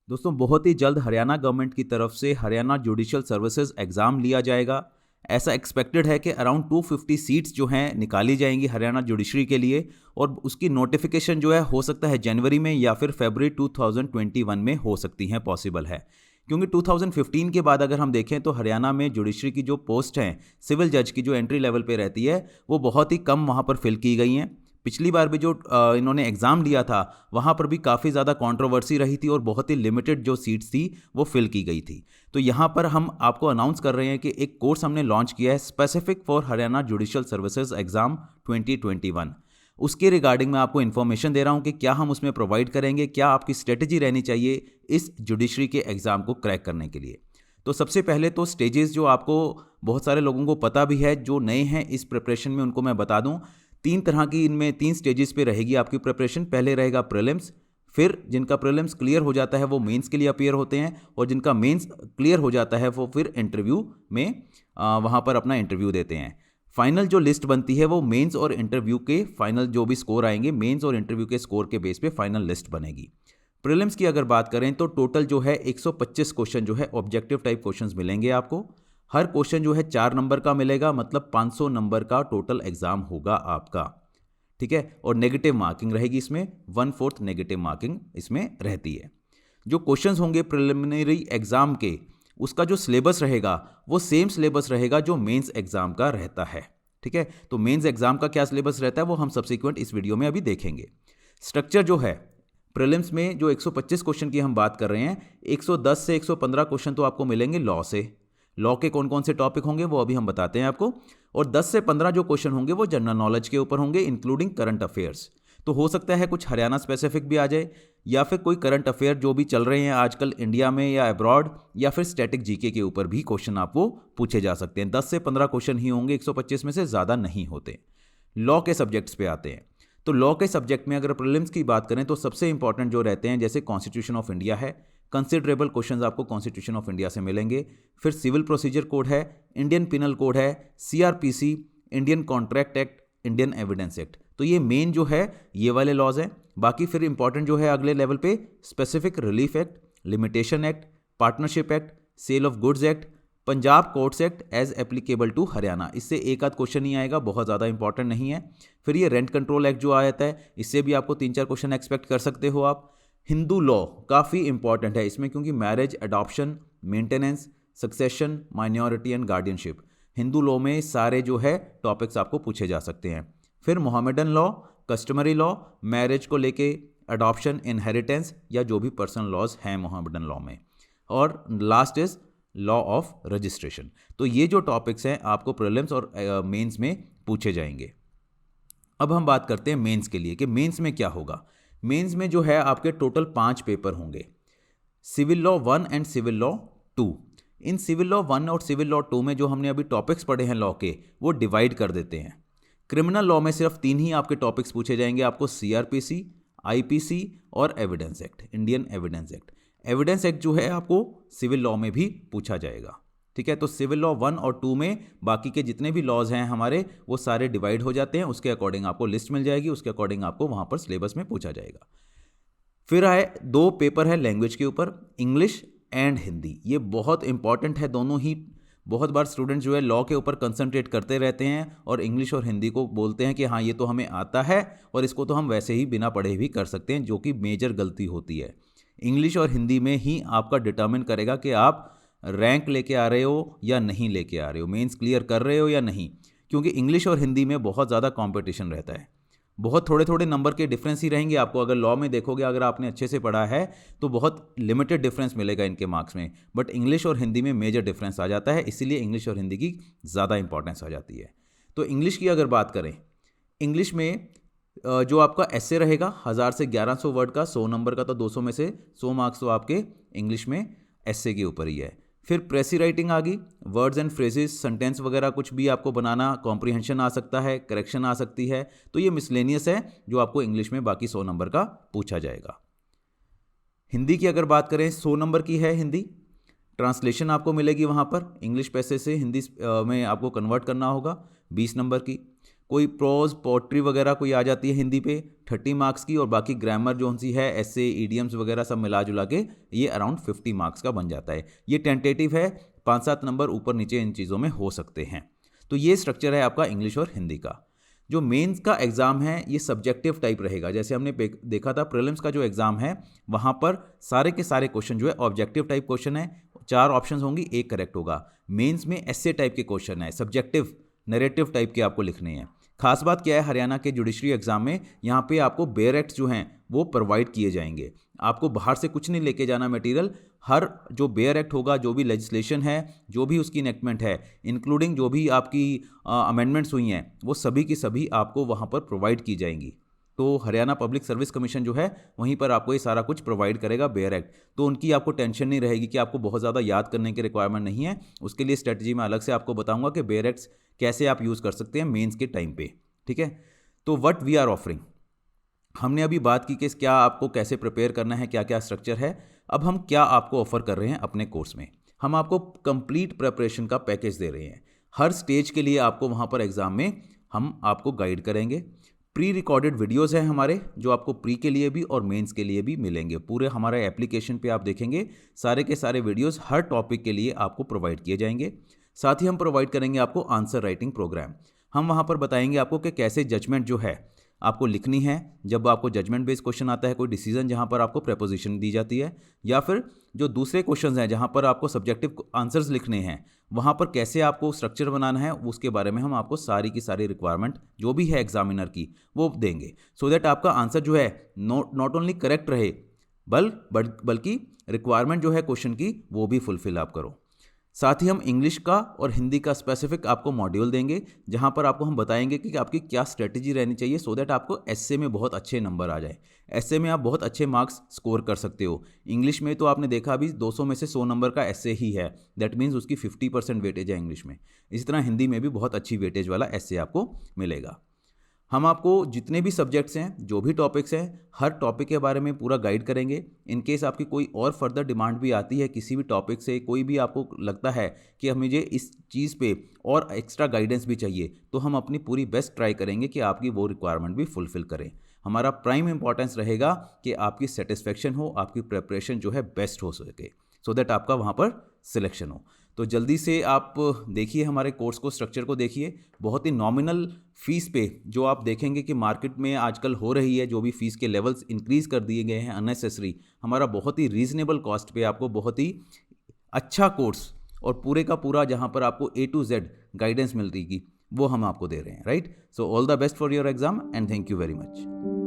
दोस्तों बहुत ही जल्द हरियाणा गवर्नमेंट की तरफ से हरियाणा जुडिशियल सर्विसेज एग्ज़ाम लिया जाएगा। ऐसा एक्सपेक्टेड है कि अराउंड 250 सीट्स जो हैं निकाली जाएंगी हरियाणा जुडिशरी के लिए, और उसकी नोटिफिकेशन जो है हो सकता है जनवरी में या फिर फरवरी 2021 में हो सकती हैं, पॉसिबल है। क्योंकि 2015 के बाद अगर हम देखें तो हरियाणा में जुडिशरी की जो पोस्ट हैं सिविल जज की, जो एंट्री लेवल पे रहती है, वो बहुत ही कम वहाँ पर फिल की गई हैं। पिछली बार भी जो इन्होंने एग्ज़ाम लिया था वहाँ पर भी काफ़ी ज़्यादा कंट्रोवर्सी रही थी और बहुत ही लिमिटेड जो सीट्स थी वो फिल की गई थी। तो यहाँ पर हम आपको अनाउंस कर रहे हैं कि एक कोर्स हमने लॉन्च किया है specific for Haryana judicial services exam 2021। उसके रिगार्डिंग मैं आपको इन्फॉर्मेशन दे रहा हूँ कि क्या हम उसमें प्रोवाइड करेंगे, क्या आपकी स्ट्रेटजी रहनी चाहिए इस जुडिशरी के एग्ज़ाम को क्रैक करने के लिए। तो सबसे पहले तो स्टेजेस जो आपको बहुत सारे लोगों को पता भी है, जो नए हैं इस प्रिपरेशन में उनको मैं बता दूं, तीन तरह की इनमें तीन स्टेजेस पे रहेगी आपकी प्रिपरेशन। पहले रहेगा प्रीलिम्स, फिर जिनका प्रीलिम्स क्लियर हो जाता है वो मेंस के लिए अपीयर होते हैं, और जिनका मेंस क्लियर हो जाता है वो फिर इंटरव्यू में वहाँ पर अपना इंटरव्यू देते हैं। फाइनल जो लिस्ट बनती है वो मेंस और इंटरव्यू के फाइनल जो भी स्कोर आएंगे, मेंस और इंटरव्यू के स्कोर के बेस पे फाइनल लिस्ट बनेगी। प्रीलिम्स की अगर बात करें तो टोटल जो है 125 क्वेश्चन जो है ऑब्जेक्टिव टाइप क्वेश्चंस मिलेंगे आपको। हर क्वेश्चन जो है 4 नंबर का मिलेगा, मतलब 500 नंबर का टोटल एग्जाम होगा आपका। ठीक है, और नेगेटिव मार्किंग रहेगी इसमें, 1/4 नेगेटिव मार्किंग इसमें रहती है। जो क्वेश्चंस होंगे प्रिलिमिनरी एग्जाम के, उसका जो सिलेबस रहेगा वो सेम सिलेबस रहेगा जो मेंस एग्जाम का रहता है। ठीक है, तो मेंस एग्जाम का क्या सिलेबस रहता है वो हम सब्सिक्वेंट इस वीडियो में अभी देखेंगे। स्ट्रक्चर जो है प्रीलिम्स में जो 125 क्वेश्चन की हम बात कर रहे हैं, 110 से 115 क्वेश्चन तो आपको मिलेंगे लॉ से। लॉ के कौन कौन से टॉपिक होंगे वो अभी हम बताते हैं आपको। और 10 से 15 जो क्वेश्चन होंगे वो जनरल नॉलेज के ऊपर होंगे, इंक्लूडिंग करंट अफेयर्स। तो हो सकता है कुछ हरियाणा स्पेसिफिक भी आ जाए, या फिर कोई करंट अफेयर जो भी चल रहे हैं आजकल इंडिया में या अब्रॉड, या फिर स्टैटिक जीके के ऊपर भी क्वेश्चन आपको पूछे जा सकते हैं। 10 से 15 क्वेश्चन ही होंगे, 125 में से ज़्यादा नहीं होते। लॉ के सब्जेक्ट्स पे आते हैं। तो लॉ के सब्जेक्ट में अगर प्रीलिम्स की बात करें तो सबसे इंपॉर्टेंट जो रहते हैं, जैसे कॉन्स्टिट्यूशन ऑफ इंडिया है, कंसिडरेबल क्वेश्चंस आपको कॉन्स्टिट्यूशन ऑफ इंडिया से मिलेंगे। फिर सिविल प्रोसीजर कोड है, इंडियन पिनल कोड है, CrPC, Indian contract act, Indian evidence act. तो ये मेन जो है ये वाले लॉज हैं। बाकी फिर इंपॉर्टेंट जो है अगले लेवल पे specific relief act, limitation act, partnership act, sale of goods act, Punjab courts act as applicable to Haryana. इससे एक आध क्वेश्चन ही आएगा, बहुत ज़्यादा इंपॉर्टेंट नहीं है। फिर ये रेंट कंट्रोल एक्ट जो आ जाता है, इससे भी आपको 3-4 क्वेश्चन एक्सपेक्ट कर सकते हो आप। हिंदू लॉ काफ़ी इंपॉर्टेंट है इसमें, क्योंकि marriage, adoption, maintenance, succession, minority and guardianship, Hindu law में सारे जो है टॉपिक्स आपको पूछे जा सकते हैं। फिर Mohammedan law, customary law, marriage को लेके, अडॉप्शन, इनहेरिटेंस, या जो भी पर्सनल लॉज हैं मोहम्मदन लॉ में। और last is law of registration. तो ये जो टॉपिक्स हैं आपको प्रीलिम्स और मेंस में पूछे जाएंगे। अब हम बात करते हैं मेंस के लिए कि मेंस में क्या होगा। मेंस में जो है आपके टोटल 5 पेपर होंगे, civil law 1 and civil law 2। इन सिविल लॉ 1 और सिविल लॉ 2 में जो हमने अभी टॉपिक्स पढ़े हैं लॉ के, वो डिवाइड कर देते हैं। क्रिमिनल लॉ में सिर्फ 3 ही आपके टॉपिक्स पूछे जाएंगे आपको, सीआरपीसी, आईपीसी और evidence act, Indian evidence act. Evidence act जो है आपको सिविल लॉ में भी पूछा जाएगा। ठीक है, तो सिविल लॉ 1 और 2 में बाकी के जितने भी लॉज हैं हमारे, वो सारे डिवाइड हो जाते हैं। उसके अकॉर्डिंग आपको लिस्ट मिल जाएगी, उसके अकॉर्डिंग आपको वहाँ पर सिलेबस में पूछा जाएगा। फिर आए 2 पेपर है लैंग्वेज के ऊपर, इंग्लिश एंड हिंदी। ये बहुत इंपॉर्टेंट है दोनों ही। बहुत बार स्टूडेंट जो है लॉ के ऊपर कंसंट्रेट करते रहते हैं और इंग्लिश और हिंदी को बोलते हैं कि हाँ ये तो हमें आता है और इसको तो हम वैसे ही बिना पढ़े भी कर सकते हैं, जो कि मेजर गलती होती है। इंग्लिश और हिंदी में ही आपका डिटर्मिन करेगा कि आप रैंक लेके आ रहे हो या नहीं लेके आ रहे हो, मेंस क्लियर कर रहे हो या नहीं। क्योंकि इंग्लिश और हिंदी में बहुत ज़्यादा कंपटीशन रहता है, बहुत थोड़े थोड़े नंबर के डिफरेंस ही रहेंगे आपको। अगर लॉ में देखोगे, अगर आपने अच्छे से पढ़ा है तो बहुत लिमिटेड डिफरेंस मिलेगा इनके मार्क्स में, बट इंग्लिश और हिंदी में मेजर डिफरेंस आ जाता है, इसीलिए इंग्लिश और हिंदी की ज़्यादा इंपॉर्टेंस आ जाती है। तो इंग्लिश की अगर बात करें, इंग्लिश में जो आपका एस्से रहेगा 1000 से 1100 वर्ड का, 100 नंबर का, तो 200 में से 100 मार्क्स तो आपके इंग्लिश में एस्से के ऊपर ही है। फिर प्रेसी राइटिंग आ गई, वर्ड्स एंड फ्रेजेस, सेंटेंस वगैरह कुछ भी आपको बनाना, कॉम्प्रिहेंशन आ सकता है, करेक्शन आ सकती है। तो ये मिसलेनियस है जो आपको इंग्लिश में बाकी 100 नंबर का पूछा जाएगा। हिंदी की अगर बात करें, 100 नंबर की है हिंदी। ट्रांसलेशन आपको मिलेगी वहाँ पर, इंग्लिश पैसे से हिंदी में आपको कन्वर्ट करना होगा, 20 नंबर की। कोई प्रोज पोट्री वगैरह कोई आ जाती है हिंदी पे 30 मार्क्स की, और बाकी ग्रामर जो सी है, ऐसे ईडियम्स वगैरह सब मिला जुला के ये अराउंड 50 मार्क्स का बन जाता है। ये टेंटेटिव है, 5-7 नंबर ऊपर नीचे इन चीज़ों में हो सकते हैं। तो ये स्ट्रक्चर है आपका इंग्लिश और हिंदी का। जो मेंस का एग्ज़ाम है ये सब्जेक्टिव टाइप रहेगा। जैसे हमने देखा था प्रीलिम्स का जो एग्ज़ाम है वहाँ पर सारे के सारे क्वेश्चन जो है ऑब्जेक्टिव टाइप क्वेश्चन है, 4 ऑप्शन होंगी, 1 करेक्ट होगा। मेंस में ऐसे टाइप के क्वेश्चन है, सब्जेक्टिव नरेटिव टाइप के आपको लिखने हैं। खास बात क्या है हरियाणा के जुडिशरी एग्जाम में, यहाँ पे आपको बेयर एक्ट जो हैं वो प्रोवाइड किए जाएंगे। आपको बाहर से कुछ नहीं लेके जाना मटेरियल। हर जो बेयर एक्ट होगा, जो भी लेजिस्लेशन है, जो भी उसकी इनेक्टमेंट है, इंक्लूडिंग जो भी आपकी अमेंडमेंट्स हुई हैं, वो सभी की सभी आपको वहाँ पर प्रोवाइड की जाएंगी। तो हरियाणा पब्लिक सर्विस कमीशन जो है वहीं पर आपको ये सारा कुछ प्रोवाइड करेगा, बेयर एक्ट। तो उनकी आपको टेंशन नहीं रहेगी कि आपको बहुत ज़्यादा याद करने की रिक्वायरमेंट नहीं है। उसके लिए स्ट्रेटजी मैं अलग से आपको बताऊंगा कि बेयर एक्ट्स कैसे आप यूज़ कर सकते हैं मेंस के टाइम पे। ठीक है, तो व्हाट वी आर ऑफरिंग, हमने अभी बात की कि क्या आपको कैसे प्रिपेयर करना है, क्या क्या स्ट्रक्चर है। अब हम क्या आपको ऑफर कर रहे हैं अपने कोर्स में, हम आपको कंप्लीट प्रिपरेशन का पैकेज दे रहे हैं। हर स्टेज के लिए आपको वहाँ पर एग्ज़ाम में हम आपको गाइड करेंगे। प्री रिकॉर्डेड वीडियोस हैं हमारे, जो आपको प्री के लिए भी और मेंस के लिए भी मिलेंगे। पूरे हमारे एप्लीकेशन पे आप देखेंगे सारे के सारे वीडियोस हर टॉपिक के लिए आपको प्रोवाइड किए जाएंगे। साथ ही हम प्रोवाइड करेंगे आपको आंसर राइटिंग प्रोग्राम। हम वहाँ पर बताएंगे आपको कि कैसे जजमेंट जो है आपको लिखनी है। जब आपको जजमेंट बेस्ड क्वेश्चन आता है, कोई डिसीजन जहाँ पर आपको प्रेपोजिशन दी जाती है, या फिर जो दूसरे क्वेश्चंस हैं जहाँ पर आपको सब्जेक्टिव आंसर्स लिखने हैं, वहाँ पर कैसे आपको स्ट्रक्चर बनाना है, उसके बारे में हम आपको सारी की सारी रिक्वायरमेंट जो भी है एग्जामिनर की वो देंगे, सो दैट आपका आंसर जो है नॉट ओनली करेक्ट रहे बल्कि रिक्वायरमेंट जो है क्वेश्चन की वो भी फुलफिल आप करो। साथ ही हम इंग्लिश का और हिंदी का स्पेसिफिक आपको मॉड्यूल देंगे, जहां पर आपको हम बताएंगे कि आपकी क्या स्ट्रेटजी रहनी चाहिए सो दैट आपको एसए में बहुत अच्छे नंबर आ जाए। एसए में आप बहुत अच्छे मार्क्स स्कोर कर सकते हो। इंग्लिश में तो आपने देखा अभी 200 में से 100 नंबर का एसए ही है, दैट मीन्स उसकी 50% वेटेज है इंग्लिश में। इसी तरह हिंदी में भी बहुत अच्छी वेटेज वाला एसए आपको मिलेगा। हम आपको जितने भी सब्जेक्ट्स हैं, जो भी टॉपिक्स हैं, हर टॉपिक के बारे में पूरा गाइड करेंगे। इन केस आपकी कोई और फर्दर डिमांड भी आती है किसी भी टॉपिक से, कोई भी आपको लगता है कि अब मुझे इस चीज़ पे और एक्स्ट्रा गाइडेंस भी चाहिए, तो हम अपनी पूरी बेस्ट ट्राई करेंगे कि आपकी वो रिक्वायरमेंट भी फुलफिल करें। हमारा प्राइम इंपॉर्टेंस रहेगा कि आपकी सेटिस्फेक्शन हो, आपकी प्रिपरेशन जो है बेस्ट हो सके, सो दैट आपका वहाँ पर सिलेक्शन हो। तो जल्दी से आप देखिए हमारे कोर्स को, स्ट्रक्चर को देखिए। बहुत ही नॉमिनल फीस पे जो आप देखेंगे कि मार्केट में आजकल हो रही है, जो भी फीस के लेवल्स इंक्रीज़ कर दिए गए हैं अननेसेसरी, हमारा बहुत ही रीज़नेबल कॉस्ट पे आपको बहुत ही अच्छा कोर्स और पूरे का पूरा जहाँ पर आपको A to Z गाइडेंस मिल रही वो हम आपको दे रहे हैं, right. So all the best for your exam and thank you very much.